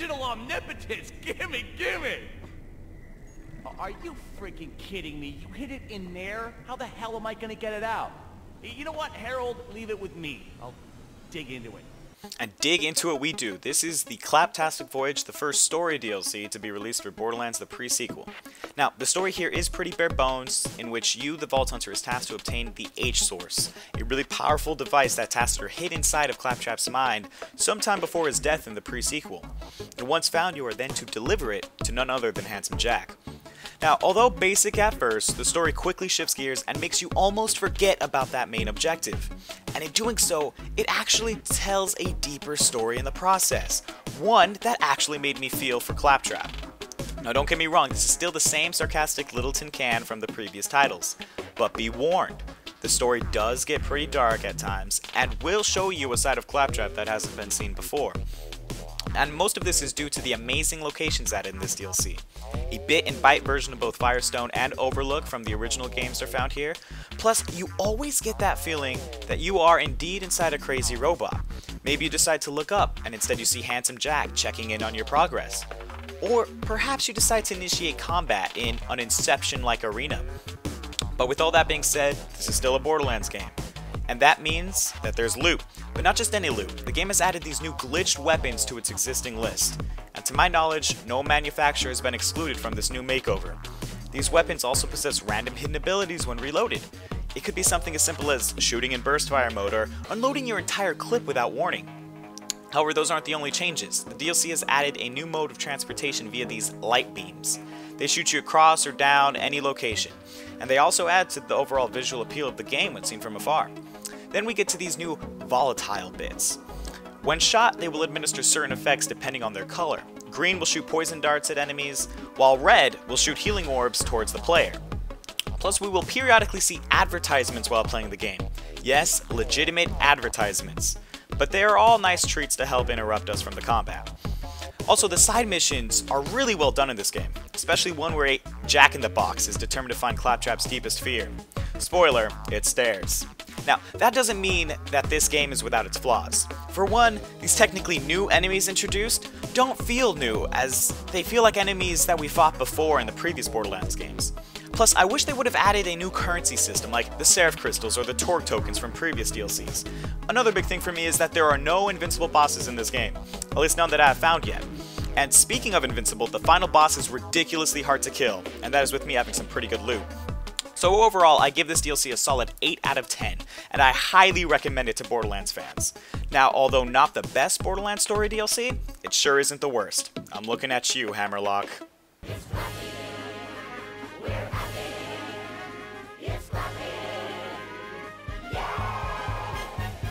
Digital omnipotence! Gimme, gimme! Are you freaking kidding me? You hid it in there? How the hell am I gonna get it out? You know what, Harold? Leave it with me. I'll dig into it. And dig into it we do. This is the Claptastic Voyage, the first story DLC to be released for Borderlands, the pre-sequel. Now, the story here is pretty bare bones, in which you, the Vault Hunter, is tasked to obtain the H-Source, a really powerful device that Tacitor hid inside of Claptrap's mind sometime before his death in the pre-sequel. And once found, you are then to deliver it to none other than Handsome Jack. Now, although basic at first, the story quickly shifts gears and makes you almost forget about that main objective. And in doing so, it actually tells a deeper story in the process. One that actually made me feel for Claptrap. Now don't get me wrong, this is still the same sarcastic little tin can from the previous titles. But be warned, the story does get pretty dark at times, and will show you a side of Claptrap that hasn't been seen before. And most of this is due to the amazing locations added in this DLC. A bit and byte version of both Firestone and Overlook from the original games are found here. Plus, you always get that feeling that you are indeed inside a crazy robot. Maybe you decide to look up and instead you see Handsome Jack checking in on your progress. Or perhaps you decide to initiate combat in an Inception-like arena. But with all that being said, this is still a Borderlands game. And that means that there's loot. But not just any loot. The game has added these new glitched weapons to its existing list. And to my knowledge, no manufacturer has been excluded from this new makeover. These weapons also possess random hidden abilities when reloaded. It could be something as simple as shooting in burst fire mode or unloading your entire clip without warning. However, those aren't the only changes. The DLC has added a new mode of transportation via these light beams. They shoot you across or down any location. And they also add to the overall visual appeal of the game when seen from afar. Then we get to these new volatile bits. When shot, they will administer certain effects depending on their color. Green will shoot poison darts at enemies, while red will shoot healing orbs towards the player. Plus, we will periodically see advertisements while playing the game. Yes, legitimate advertisements. But they are all nice treats to help interrupt us from the combat. Also, the side missions are really well done in this game, especially one where a Jack-in-the-Box is determined to find Claptrap's deepest fear. Spoiler, it's stairs. Now, that doesn't mean that this game is without its flaws. For one, these technically new enemies introduced don't feel new, as they feel like enemies that we fought before in the previous Borderlands games. Plus, I wish they would have added a new currency system like the Seraph Crystals or the Torque tokens from previous DLCs. Another big thing for me is that there are no invincible bosses in this game, at least none that I have found yet. And speaking of invincible, the final boss is ridiculously hard to kill, and that is with me having some pretty good loot. So overall, I give this DLC a solid 8 out of 10, and I highly recommend it to Borderlands fans. Now, although not the best Borderlands story DLC, it sure isn't the worst. I'm looking at you, Hammerlock.